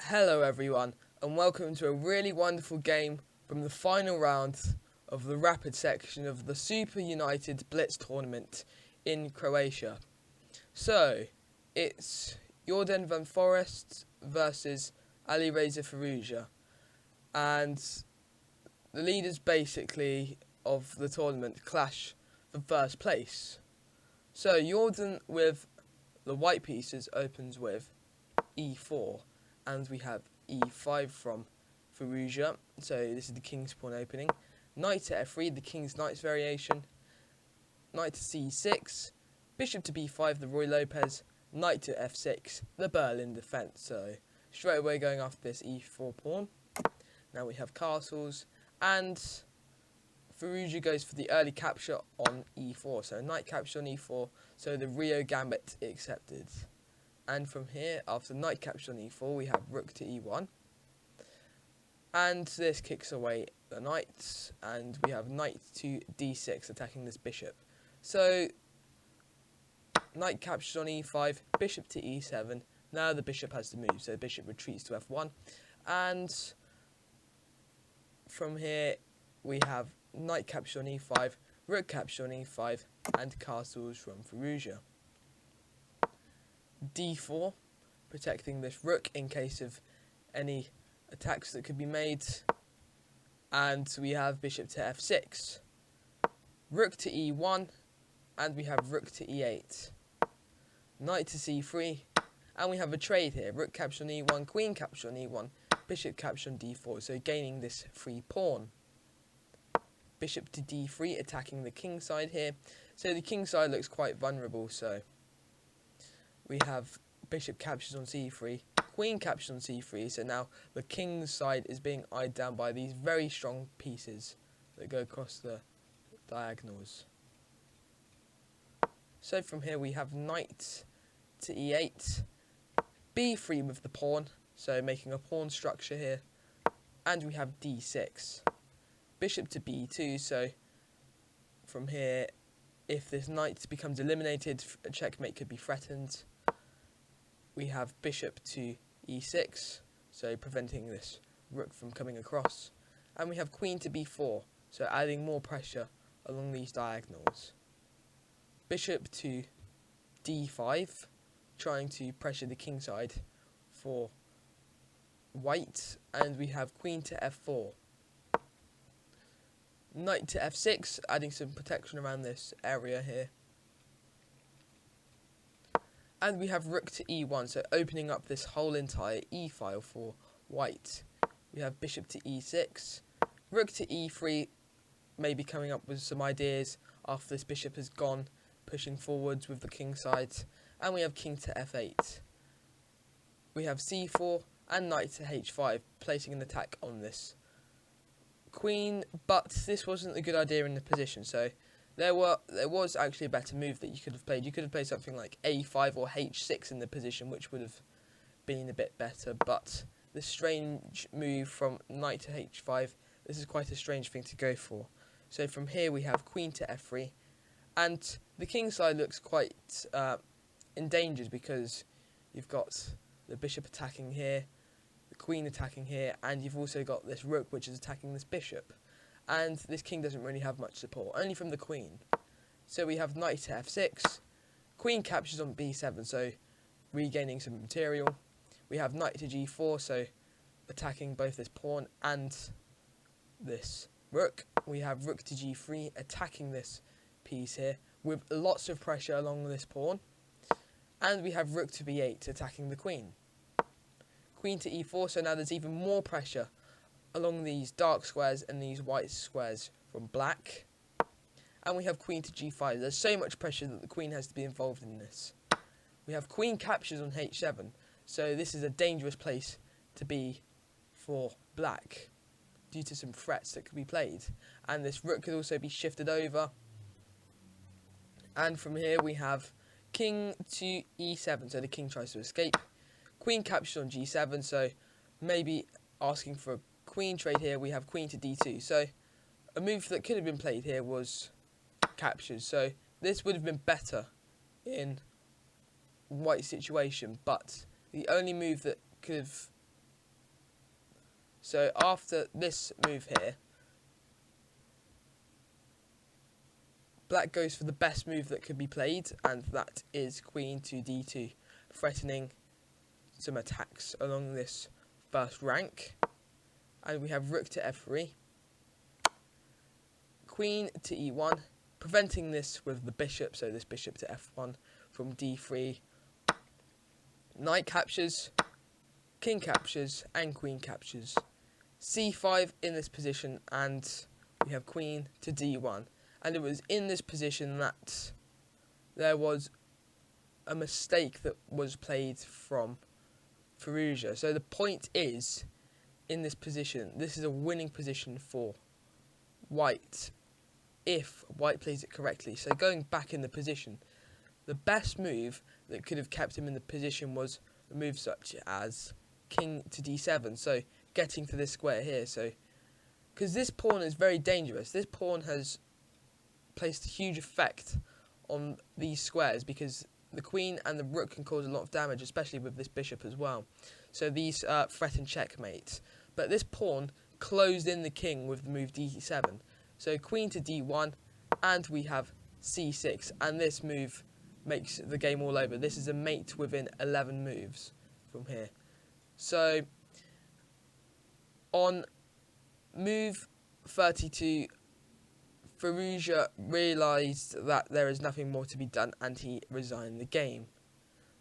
Hello everyone, and welcome to a really wonderful game from the final round of the rapid section of the SuperUnited Blitz tournament in Croatia. So, it's Jorden van Foreest versus Alireza Firouzja, and the leaders basically of the tournament clash for first place. So, Jorden with the white pieces opens with e4, and we have e5 from Firouzja, so this is the king's pawn opening. Knight to f3, the king's knight's variation. Knight to c6, bishop to b5, the Ruy Lopez. Knight to f6, the Berlin defense. So straight away going after this e4 pawn. Now we have castles, and Firouzja goes for the early capture on e4. So knight capture on e4, so the Rio gambit accepted. And from here, after knight capture on e4, we have rook to e1. And this kicks away the knight, and we have knight to d6 attacking this bishop. So, knight captures on e5, bishop to e7. Now the bishop has to move, so the bishop retreats to f1. And from here, we have knight capture on e5, rook capture on e5, and castles from Firouzja. d4, protecting this rook in case of any attacks that could be made. And we have bishop to f6, rook to e1, and we have rook to e8, knight to c3, and we have a trade here, rook capture on e1, queen capture on e1, bishop capture on d4, so gaining this free pawn. Bishop to d3, attacking the king side here, so the king side looks quite vulnerable, so we have bishop captures on c3, queen captures on c3, so now the king's side is being eyed down by these very strong pieces that go across the diagonals. So from here we have knight to e8, b3 with the pawn, so making a pawn structure here, and we have d6. Bishop to b2, so from here, if this knight becomes eliminated, a checkmate could be threatened. We have bishop to e6, so preventing this rook from coming across. And we have queen to b4, so adding more pressure along these diagonals. Bishop to d5, trying to pressure the king side for white. And we have queen to f4. Knight to f6, adding some protection around this area here. And we have rook to e1, so opening up this whole entire e-file for white. We have bishop to e6, rook to e3, maybe coming up with some ideas after this bishop has gone, pushing forwards with the king side. And we have king to f8. We have c4 and knight to h5, placing an attack on this queen, but this wasn't a good idea in the position, so there was actually a better move that you could have played. You could have played something like a5 or h6 in the position, which would have been a bit better, but the strange move from knight to h5, this is quite a strange thing to go for. So from here we have queen to f3, and the king side looks quite endangered because you've got the bishop attacking here, the queen attacking here, and you've also got this rook which is attacking this bishop. And this king doesn't really have much support, only from the queen. So we have knight to f6, queen captures on b7, so regaining some material. We have knight to g4, so attacking both this pawn and this rook. We have rook to g3, attacking this piece here, with lots of pressure along this pawn. And we have rook to b8, attacking the queen. Queen to e4, so now there's even more pressure along these dark squares and these white squares from black. And we have queen to g5. There's so much pressure that the queen has to be involved in this. We have queen captures on h7, so this is a dangerous place to be for black due to some threats that could be played. And this rook could also be shifted over. And from here we have king to e7, so the king tries to escape. Queen captures on g7, so maybe asking for a queen trade here. We have queen to d2, so a move that could have been played here was captured, so this would have been better in white situation, but the only move that could have So after this move here, black goes for the best move that could be played, and that is queen to d2, threatening some attacks along this first rank. And we have rook to f3, queen to e1, preventing this with the bishop, so this bishop to f1 from d3. Knight captures, king captures, and queen captures. c5 in this position, and we have queen to d1. And it was in this position that there was a mistake that was played from Firouzja. So the point is, in this position, this is a winning position for white, if white plays it correctly. So going back in the position, the best move that could have kept him in the position was a move such as king to d7, so getting to this square here. So because this pawn is very dangerous, this pawn has placed a huge effect on these squares, because the queen and the rook can cause a lot of damage, especially with this bishop as well. So these threaten checkmate. But this pawn closed in the king with the move d7. So queen to d1, and we have c6, and this move makes the game all over. This is a mate within 11 moves from here. So on move 32, Firouzja realised that there is nothing more to be done, and he resigned the game.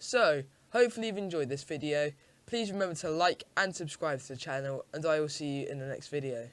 So, hopefully you've enjoyed this video. Please remember to like and subscribe to the channel, and I will see you in the next video.